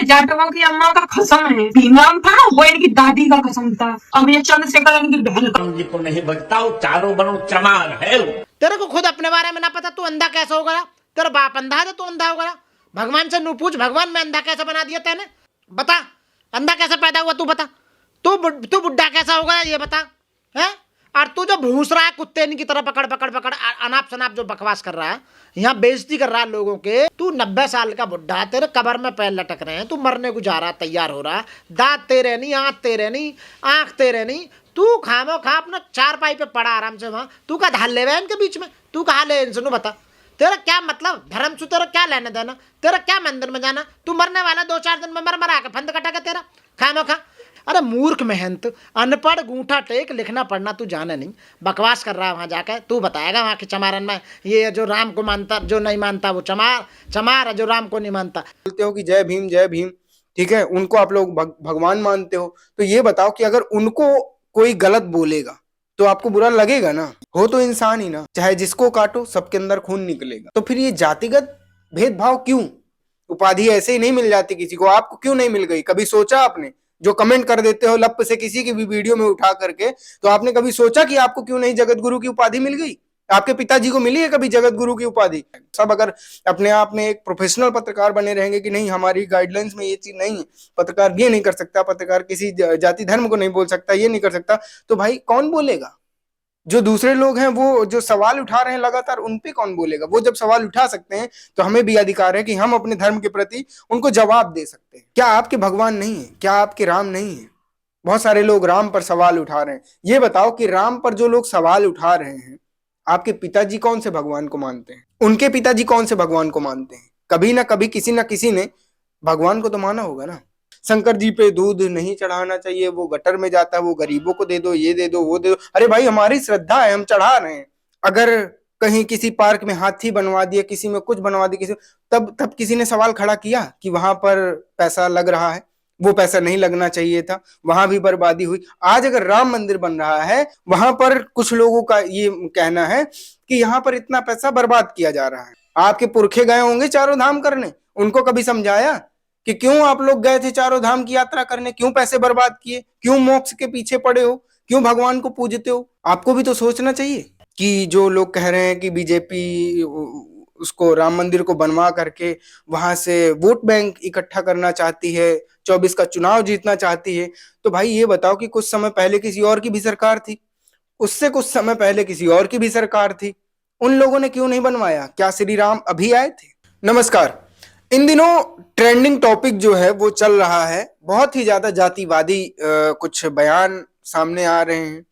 जाटवों की अम्मा का कसम है, भीमराव था वो इनकी दादी का कसम था। अब ये चंद्रशेखर इनकी बहन का। राम जी को नहीं बचता, वो चारों बनो चमार है। तेरे को खुद अपने बारे में ना पता, तू अंधा कैसे हो गया? तेरा बाप अंधा है तो तू अंधा हो गया? भगवान से नू पूछ, भगवान में अंधा कैसे बना दिया तेने? बता, अंधा कैसे पैदा हुआ तू बता। तू बुढ़ा कैसा हो गया ये बता है? और तू जो भूस रहा है कुत्ते की तरह पकड़ पकड़ पकड़ अनाप शनाप जो बकवास कर रहा है, यहाँ बेइज्जती कर रहा है लोगों के। तू 90 साल का बुढ़ा है, तेरे कबर में पैर लटक रहे हैं, तू मरने को जा रहा, तैयार हो रहा, दांत तेरे नहीं, आंख तेरे नहीं, आंख तेरे नहीं, तू खामो खा अपना चारपाई पे पड़ा आराम से वहां। तू का धाल ले इनके बीच में, तू कहा ले इनसे? बता तेरा क्या मतलब? धर्म से तेरा क्या लेना देना? तेरा क्या मंदिर में जाना? तू मरने वाला 2-4 दिन में मर के फंद कटेगा तेरा, खामो खा। अरे मूर्ख मेहनत, अनपढ़, गूंठा टेक, लिखना पढ़ना तू जाने नहीं, बकवास कर रहा है वहां जाकर। तू बताएगा वहां के चमारन में ये जो राम को मानता, जो नहीं मानता वो चमार है, जो राम को नहीं मानता। बोलते हो कि जय भीम जय भीम, ठीक है, उनको आप लोग भगवान मानते हो, तो ये बताओ कि अगर उनको कोई गलत बोलेगा तो आपको बुरा लगेगा ना? हो तो इंसान ही ना, चाहे जिसको काटो सबके अंदर खून निकलेगा। तो फिर ये जातिगत भेदभाव क्यों? उपाधि ऐसे ही नहीं मिल जाती किसी को, आपको क्यों नहीं मिल गई? कभी सोचा आपने? जो कमेंट कर देते हो लप से किसी की भी वीडियो में उठा करके, तो आपने कभी सोचा कि आपको क्यों नहीं जगत गुरु की उपाधि मिल गई? आपके पिताजी को मिली है कभी जगत गुरु की उपाधि? सब अगर अपने आप में एक प्रोफेशनल पत्रकार बने रहेंगे कि नहीं हमारी गाइडलाइंस में ये चीज नहीं है, पत्रकार ये नहीं कर सकता, पत्रकार किसी जाति धर्म को नहीं बोल सकता, ये नहीं कर सकता, तो भाई कौन बोलेगा? जो दूसरे लोग हैं वो जो सवाल उठा रहे हैं लगातार, उन पे कौन बोलेगा? वो जब सवाल उठा सकते हैं तो हमें भी अधिकार है कि हम अपने धर्म के प्रति उनको जवाब दे सकते हैं। क्या आपके भगवान नहीं है? क्या आपके राम नहीं है? बहुत सारे लोग राम पर सवाल उठा रहे हैं। ये बताओ कि राम पर जो लोग सवाल उठा रहे हैं, आपके पिताजी कौन से भगवान को मानते हैं? उनके पिताजी कौन से भगवान को मानते हैं? कभी ना कभी किसी ना किसी ने भगवान को तो माना होगा ना। शंकर जी पे दूध नहीं चढ़ाना चाहिए, वो गटर में जाता है, वो गरीबों को दे दो, ये दे दो, वो दे दो। अरे भाई हमारी श्रद्धा है, हम चढ़ा रहे हैं। अगर कहीं किसी पार्क में हाथी बनवा दिया, किसी में कुछ बनवा दिया, किसी तब किसी ने सवाल खड़ा किया कि वहां पर पैसा लग रहा है, वो पैसा नहीं लगना चाहिए था, वहां भी बर्बादी हुई। आज अगर राम मंदिर बन रहा है, वहां पर कुछ लोगों का ये कहना है कि यहाँ पर इतना पैसा बर्बाद किया जा रहा है। आपके पुरखे गए होंगे चारों धाम करने, उनको कभी समझाया कि क्यों आप लोग गए थे चारों धाम की यात्रा करने? क्यों पैसे बर्बाद किए? क्यों मोक्ष के पीछे पड़े हो? क्यों भगवान को पूजते हो? आपको भी तो सोचना चाहिए कि जो लोग कह रहे हैं कि बीजेपी उसको राम मंदिर को बनवा करके वहां से वोट बैंक इकट्ठा करना चाहती है, 24 का चुनाव जीतना चाहती है, तो भाई ये बताओ कि कुछ समय पहले किसी और की भी सरकार थी, उससे कुछ समय पहले किसी और की भी सरकार थी, उन लोगों ने क्यों नहीं बनवाया? क्या श्री राम अभी आए थे? नमस्कार। इन दिनों ट्रेंडिंग टॉपिक जो है वो चल रहा है, बहुत ही ज्यादा जातिवादी कुछ बयान सामने आ रहे हैं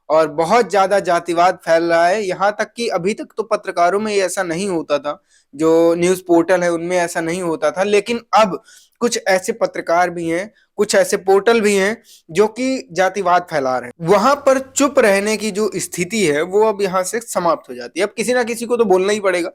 और बहुत ज्यादा जातिवाद फैल रहा है। यहाँ तक कि अभी तक तो पत्रकारों में ऐसा नहीं होता था, जो न्यूज पोर्टल है उनमें ऐसा नहीं होता था, लेकिन अब कुछ ऐसे पत्रकार भी हैं, कुछ ऐसे पोर्टल भी हैं जो कि जातिवाद फैला रहे हैं। वहां पर चुप रहने की जो स्थिति है वो अब यहाँ से समाप्त हो जाती है। अब किसी ना किसी को तो बोलना ही पड़ेगा।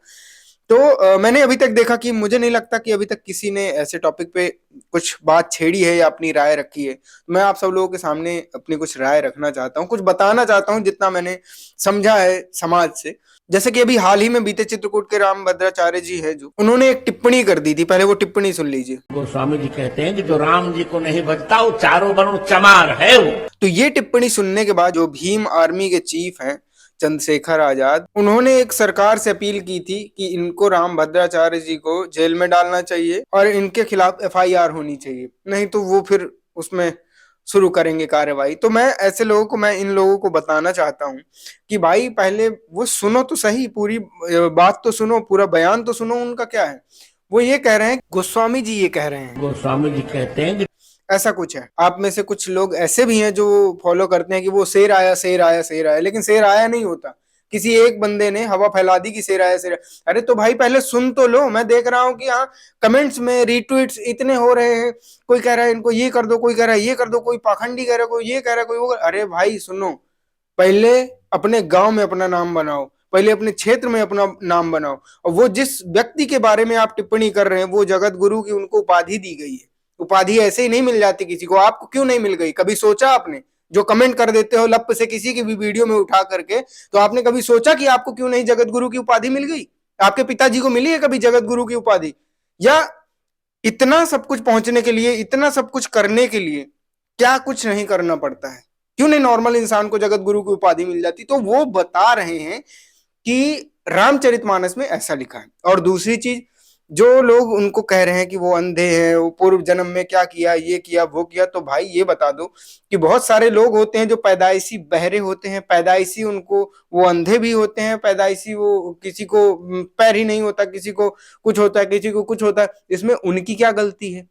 तो मैंने अभी तक देखा कि मुझे नहीं लगता कि अभी तक किसी ने ऐसे टॉपिक पे कुछ बात छेड़ी है या अपनी राय रखी है। मैं आप सब लोगों के सामने अपनी कुछ राय रखना चाहता हूँ, कुछ बताना चाहता हूँ जितना मैंने समझा है समाज से। जैसे कि अभी हाल ही में बीते चित्रकूट के राम भद्राचार्य जी है, जो उन्होंने एक टिप्पणी कर दी थी, पहले वो टिप्पणी सुन लीजिए। गोस्वामी जी कहते हैं कि जो राम जी को नहीं बचता, वो चारों बनो चमार है। वो तो ये टिप्पणी सुनने के बाद जो भीम आर्मी के चीफ हैं चंद्रशेखर आजाद, उन्होंने एक सरकार से अपील की थी कि इनको राम भद्राचार्य जी को जेल में डालना चाहिए और इनके खिलाफ एफआईआर होनी चाहिए, नहीं तो वो फिर उसमें शुरू करेंगे कार्रवाई। तो मैं ऐसे लोगों को, मैं इन लोगों को बताना चाहता हूँ कि भाई पहले वो सुनो तो सही, पूरी बात तो सुनो, पूरा बयान तो सुनो। उनका क्या है, वो ये कह रहे हैं, गोस्वामी जी ये कह रहे हैं, गोस्वामी जी कहते हैं कि ऐसा कुछ है। आप में से कुछ लोग ऐसे भी हैं जो फॉलो करते हैं कि वो शेर आया शेर आया शेर आया, लेकिन शेर आया नहीं होता। किसी एक बंदे ने हवा फैला दी कि शेर आया शेर आया। अरे तो भाई पहले सुन तो लो। मैं देख रहा हूँ कि हाँ कमेंट्स में रीट्वीट्स इतने हो रहे हैं, कोई कह रहा है इनको ये कर दो, कोई कह रहा है ये कर दो, कोई पाखंडी कह रहा है, कोई ये कह रहा है, कोई वो अरे भाई सुनो, पहले अपने गांव में अपना नाम बनाओ, पहले अपने क्षेत्र में अपना नाम बनाओ। और वो जिस व्यक्ति के बारे में आप टिप्पणी कर रहे हैं, वो जगत गुरु की उनको उपाधि दी गई है। उपाधि ऐसे ही नहीं मिल जाती किसी को। आपको क्यों नहीं मिल गई? कभी सोचा आपने? जो कमेंट कर देते हो लप से किसी की भी वीडियो में उठा करके, तो आपने कभी सोचा कि आपको क्यों नहीं जगत गुरु की उपाधि मिल गई? आपके पिताजी को मिली है कभी जगत गुरु की उपाधि? या इतना सब कुछ पहुंचने के लिए, इतना सब कुछ करने के लिए क्या कुछ नहीं करना पड़ता है? क्यों नहीं नॉर्मल इंसान को जगत गुरु की उपाधि मिल जाती? तो वो बता रहे हैं कि रामचरितमानस में ऐसा लिखा है। और दूसरी चीज, जो लोग उनको कह रहे हैं कि वो अंधे हैं, वो पूर्व जन्म में क्या किया, ये किया वो किया, तो भाई ये बता दो कि बहुत सारे लोग होते हैं जो पैदाइशी बहरे होते हैं, पैदाइशी उनको वो अंधे भी होते हैं, पैदाइशी वो किसी को पैर ही नहीं होता, किसी को कुछ होता है, किसी को कुछ होता है, इसमें उनकी क्या गलती है?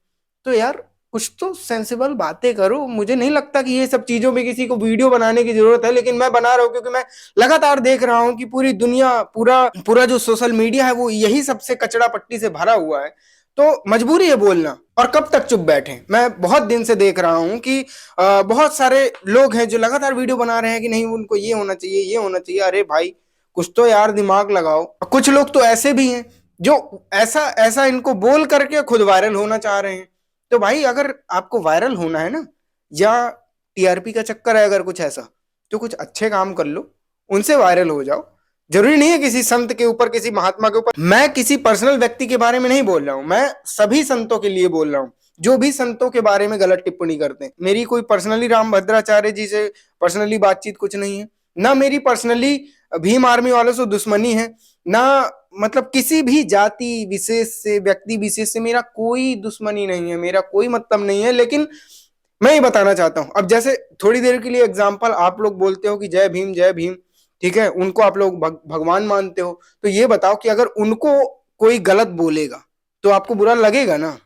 तो यार कुछ तो सेंसिबल बातें करो। मुझे नहीं लगता कि ये सब चीजों में किसी को वीडियो बनाने की जरूरत है, लेकिन मैं बना रहा हूं क्योंकि मैं लगातार देख रहा हूं कि पूरी दुनिया, पूरा पूरा जो सोशल मीडिया है वो यही सबसे कचड़ा पट्टी से भरा हुआ है। तो मजबूरी है बोलना। और कब तक चुप बैठे? मैं बहुत दिन से देख रहा हूं कि बहुत सारे लोग हैं जो लगातार वीडियो बना रहे हैं कि नहीं उनको ये होना चाहिए, ये होना चाहिए। अरे भाई कुछ तो यार दिमाग लगाओ। कुछ लोग तो ऐसे भी हैं जो ऐसा ऐसा इनको बोल करके खुद वायरल होना चाह रहे हैं। तो भाई अगर आपको वायरल होना है ना, या टीआरपी का चक्कर है अगर कुछ ऐसा, तो कुछ अच्छे काम कर लो, उनसे वायरल हो जाओ। जरूरी नहीं है किसी संत के ऊपर, किसी महात्मा के ऊपर। मैं किसी पर्सनल व्यक्ति के बारे में नहीं बोल रहा हूं, मैं सभी संतों के लिए बोल रहा हूं जो भी संतों के बारे में गलत टिप्पणी करते हैं। मेरी कोई पर्सनली राम भद्राचार्य जी से पर्सनली बातचीत कुछ नहीं है, ना मेरी पर्सनली भीम आर्मी वालों से दुश्मनी है, ना मतलब किसी भी जाति विशेष से, व्यक्ति विशेष से मेरा कोई दुश्मनी नहीं है, मेरा कोई मतलब नहीं है। लेकिन मैं ये बताना चाहता हूं, अब जैसे थोड़ी देर के लिए एग्जांपल, आप लोग बोलते हो कि जय भीम जय भीम, ठीक है, उनको आप लोग भगवान मानते हो, तो ये बताओ कि अगर उनको कोई गलत बोलेगा तो आपको बुरा लगेगा ना?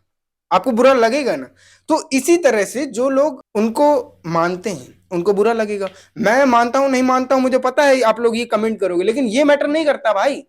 आपको बुरा लगेगा ना? तो इसी तरह से जो लोग उनको मानते हैं उनको बुरा लगेगा। मैं मानता हूं नहीं मानता हूं मुझे पता है, आप लोग ये कमेंट करोगे, लेकिन ये मैटर नहीं करता भाई।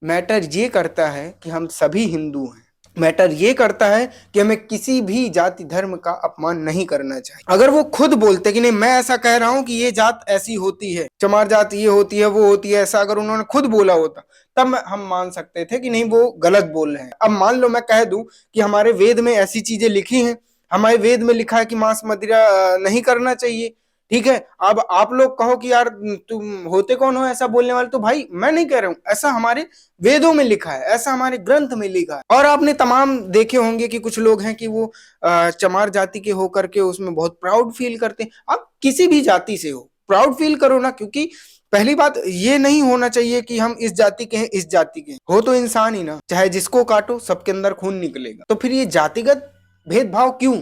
मैटर ये करता है कि हम सभी हिंदू हैं। मैटर ये करता है कि हमें किसी भी जाति धर्म का अपमान नहीं करना चाहिए। अगर वो खुद बोलते कि नहीं मैं ऐसा कह रहा हूं कि ये जात ऐसी होती है, चमार जात ये होती है वो होती है, ऐसा अगर उन्होंने खुद बोला होता तब हम मान सकते थे कि नहीं वो गलत बोल रहे हैं। अब मान लो मैं कह दूं कि हमारे वेद में ऐसी चीजें लिखी हैं, हमारे वेद में लिखा है कि मांस मदिरा नहीं करना चाहिए, ठीक है। अब आप लोग कहो कि यार तुम होते कौन हो ऐसा बोलने वाले? तो भाई मैं नहीं कह रहा हूं, ऐसा हमारे वेदों में लिखा है, ऐसा हमारे ग्रंथ में लिखा है। और आपने तमाम देखे होंगे कि कुछ लोग हैं कि वो चमार जाति के होकर के उसमें बहुत प्राउड फील करते हैं। आप किसी भी जाति से हो प्राउड फील करो ना, क्योंकि पहली बात ये नहीं होना चाहिए कि हम इस जाति के हैं, इस जाति के हैं। हो तो इंसान ही ना, चाहे जिसको काटो सबके अंदर खून निकलेगा। तो फिर ये जातिगत भेदभाव क्यों?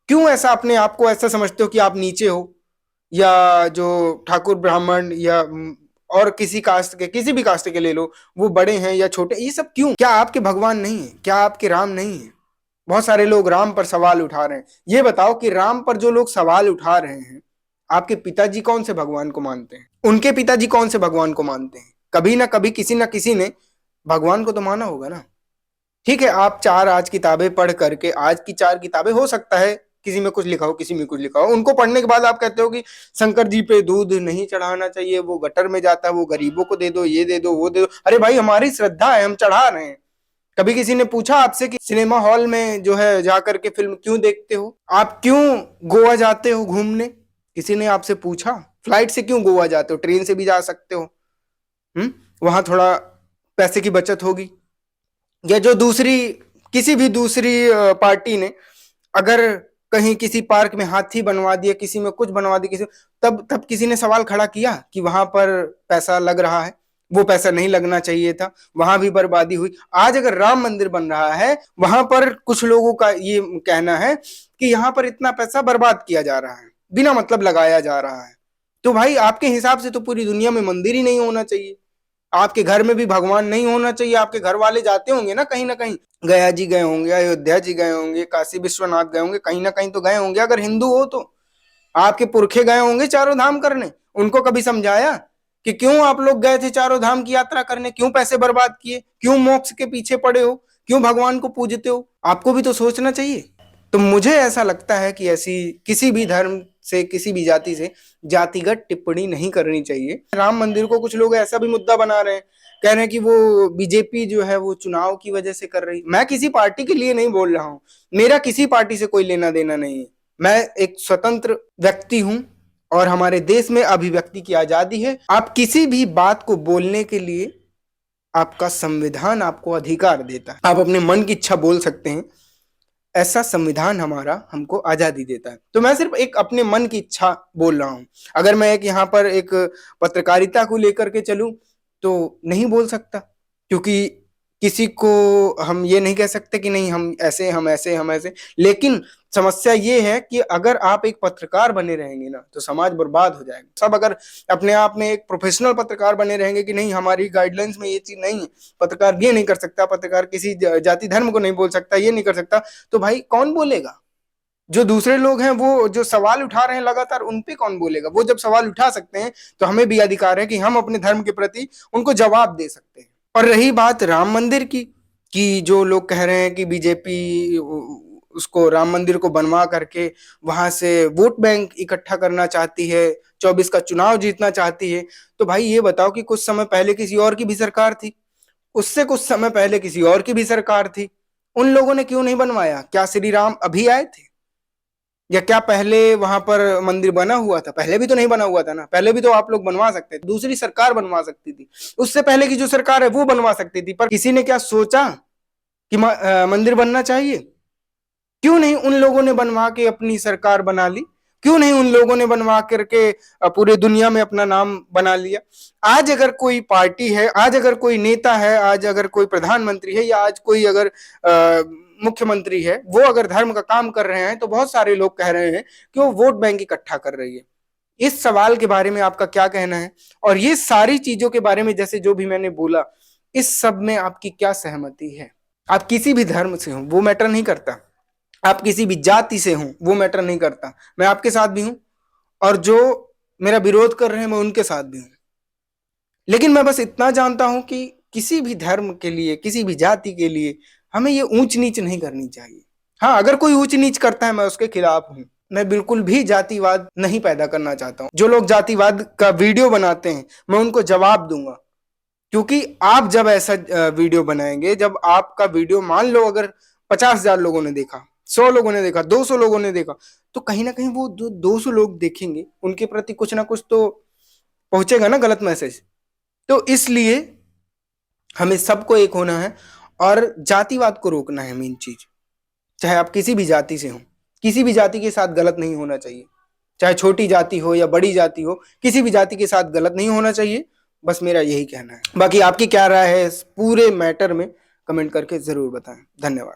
क्यों ऐसा अपने आप को ऐसा समझते हो कि आप नीचे हो, या जो ठाकुर ब्राह्मण या और किसी कास्ट के, किसी भी कास्ट के ले लो, वो बड़े हैं या छोटे, ये सब क्यों? क्या आपके भगवान नहीं है? क्या आपके राम नहीं है? बहुत सारे लोग राम पर सवाल उठा रहे हैं। ये बताओ कि राम पर जो लोग सवाल उठा रहे हैं, आपके पिताजी कौन से भगवान को मानते हैं? उनके पिताजी कौन से भगवान को मानते हैं? कभी ना कभी किसी ना किसी ने भगवान को तो माना होगा ना। ठीक है, आप चार आज किताबें पढ़ करके, आज की चार किताबें हो सकता है किसी में कुछ लिखा हो, किसी में कुछ लिखा हो, उनको पढ़ने के बाद आप कहते हो कि शंकर जी पे दूध नहीं चढ़ाना चाहिए, वो गटर में जाता है, वो गरीबों को दे दो, ये दे दो, वो दे दो। अरे भाई हमारी श्रद्धा है, हम चढ़ा रहे हैं। कभी किसी ने पूछा आपसे कि सिनेमा हॉल में जो है जाकर के फिल्म क्यों देखते हो? आप क्यों गोवा जाते हो घूमने? किसी ने आपसे पूछा? फ्लाइट से क्यों गोवा जाते हो? ट्रेन से भी जा सकते हो। वहां थोड़ा पैसे की बचत होगी। या जो दूसरी, किसी भी दूसरी पार्टी ने अगर कहीं किसी पार्क में हाथी बनवा दिया, किसी में कुछ बनवा दिया, किसी, तब किसी ने सवाल खड़ा किया कि वहां पर पैसा लग रहा है, वो पैसा नहीं लगना चाहिए था, वहां भी बर्बादी हुई। आज अगर राम मंदिर बन रहा है, वहां पर कुछ लोगों का ये कहना है कि यहाँ पर इतना पैसा बर्बाद किया जा रहा है, बिना मतलब लगाया जा रहा है। तो भाई आपके हिसाब से तो पूरी दुनिया में मंदिर ही नहीं होना चाहिए, आपके घर में भी भगवान नहीं होना चाहिए। आपके घर वाले जाते होंगे ना कहीं, गया जी गए होंगे, अयोध्या जी गए होंगे, काशी विश्वनाथ गए होंगे, कहीं ना कहीं तो गए होंगे। अगर हिंदू हो तो आपके पुरखे गए होंगे चारों धाम करने। उनको कभी समझाया कि क्यों आप लोग गए थे चारों धाम की यात्रा करने? क्यों पैसे बर्बाद किए? क्यों मोक्ष के पीछे पड़े हो? क्यों भगवान को पूजते हो? आपको भी तो सोचना चाहिए। तो मुझे ऐसा लगता है कि ऐसी किसी भी धर्म से, किसी भी जाति से जातिगत टिप्पणी नहीं करनी चाहिए। राम मंदिर को कुछ लोग ऐसा भी मुद्दा बना रहे हैं, कह रहे हैं कि वो बीजेपी जो है वो चुनाव की वजह से कर रही। मैं किसी पार्टी के लिए नहीं बोल रहा हूं, मेरा किसी पार्टी से कोई लेना देना नहीं है। मैं एक स्वतंत्र व्यक्ति हूं और हमारे देश में अभिव्यक्ति की आजादी है। आप किसी भी बात को बोलने के लिए आपका संविधान आपको अधिकार देता है, आप अपने मन की इच्छा बोल सकते हैं, ऐसा संविधान हमारा हमको आजादी देता है। तो मैं सिर्फ एक अपने मन की इच्छा बोल रहा हूं। अगर मैं एक यहाँ पर एक पत्रकारिता को लेकर के चलूं तो नहीं बोल सकता, क्योंकि किसी को हम ये नहीं कह सकते कि नहीं हम ऐसे। लेकिन समस्या ये है कि अगर आप एक पत्रकार बने रहेंगे ना तो समाज बर्बाद हो जाएगा। सब अगर अपने आप में एक प्रोफेशनल पत्रकार बने रहेंगे कि नहीं हमारी गाइडलाइंस में ये चीज नहीं है, पत्रकार ये नहीं कर सकता, पत्रकार किसी जाति धर्म को नहीं बोल सकता, ये नहीं कर सकता, तो भाई कौन बोलेगा? जो दूसरे लोग हैं वो जो सवाल उठा रहे हैं लगातार, उन पे कौन बोलेगा? वो जब सवाल उठा सकते हैं तो हमें भी अधिकार है कि हम अपने धर्म के प्रति उनको जवाब दे सकते हैं। और रही बात राम मंदिर की, कि जो लोग कह रहे हैं कि बीजेपी उसको राम मंदिर को बनवा करके वहां से वोट बैंक इकट्ठा करना चाहती है, 24 का चुनाव जीतना चाहती है, तो भाई ये बताओ कि कुछ समय पहले किसी और की भी सरकार थी, उससे कुछ समय पहले किसी और की भी सरकार थी, उन लोगों ने क्यों नहीं बनवाया? क्या श्री राम अभी आए थे? या क्या पहले वहां पर मंदिर बना हुआ था? पहले भी तो नहीं बना हुआ था ना, पहले भी तो आप लोग बनवा सकते थे, दूसरी सरकार बनवा सकती थी, उससे पहले की जो सरकार है वो बनवा सकती थी। पर किसी ने क्या सोचा कि मंदिर बनना चाहिए? क्यों नहीं उन लोगों ने बनवा के अपनी सरकार बना ली? क्यों नहीं उन लोगों ने बनवा करके पूरे दुनिया में अपना नाम बना लिया? आज अगर कोई पार्टी है, आज अगर कोई नेता है, आज अगर कोई प्रधानमंत्री है, या आज कोई अगर मुख्यमंत्री है, वो अगर धर्म का काम कर रहे हैं तो बहुत सारे लोग कह रहे हैं कि वो वोट बैंक इकट्ठा कर रही है। इस सवाल के बारे में आपका क्या कहना है? और ये सारी चीजों के बारे में जैसे जो भी मैंने बोला, इस सब में आपकी क्या सहमति है? आप किसी भी धर्म से हो वो मैटर नहीं करता, आप किसी भी जाति से हो वो मैटर नहीं करता, मैं आपके साथ भी हूं और जो मेरा विरोध कर रहे हैं मैं उनके साथ भी हूं। लेकिन मैं बस इतना जानता हूं कि किसी भी धर्म के लिए, किसी भी जाति के लिए हमें ये ऊंच नीच नहीं करनी चाहिए। हाँ, अगर कोई ऊंच नीच करता है मैं उसके खिलाफ हूं। मैं बिल्कुल भी जातिवाद नहीं पैदा करना चाहता हूं। जो लोग जातिवाद का वीडियो बनाते हैं मैं उनको जवाब दूंगा, क्योंकि आप जब ऐसा वीडियो बनाएंगे, जब आपका वीडियो मान लो अगर 50,000 लोगों ने देखा, 100 लोगों ने देखा, 200 लोगों ने देखा, तो कहीं ना कहीं वो 200 लोग देखेंगे, उनके प्रति कुछ ना कुछ तो पहुंचेगा ना गलत मैसेज। तो इसलिए हमें सबको एक होना है और जातिवाद को रोकना है। मेन चीज, चाहे आप किसी भी जाति से हो, किसी भी जाति के साथ गलत नहीं होना चाहिए, चाहे छोटी जाति हो या बड़ी जाति हो, किसी भी जाति के साथ गलत नहीं होना चाहिए। बस मेरा यही कहना है। बाकी आपकी क्या राय है इस पूरे मैटर में कमेंट करके जरूर बताएं। धन्यवाद।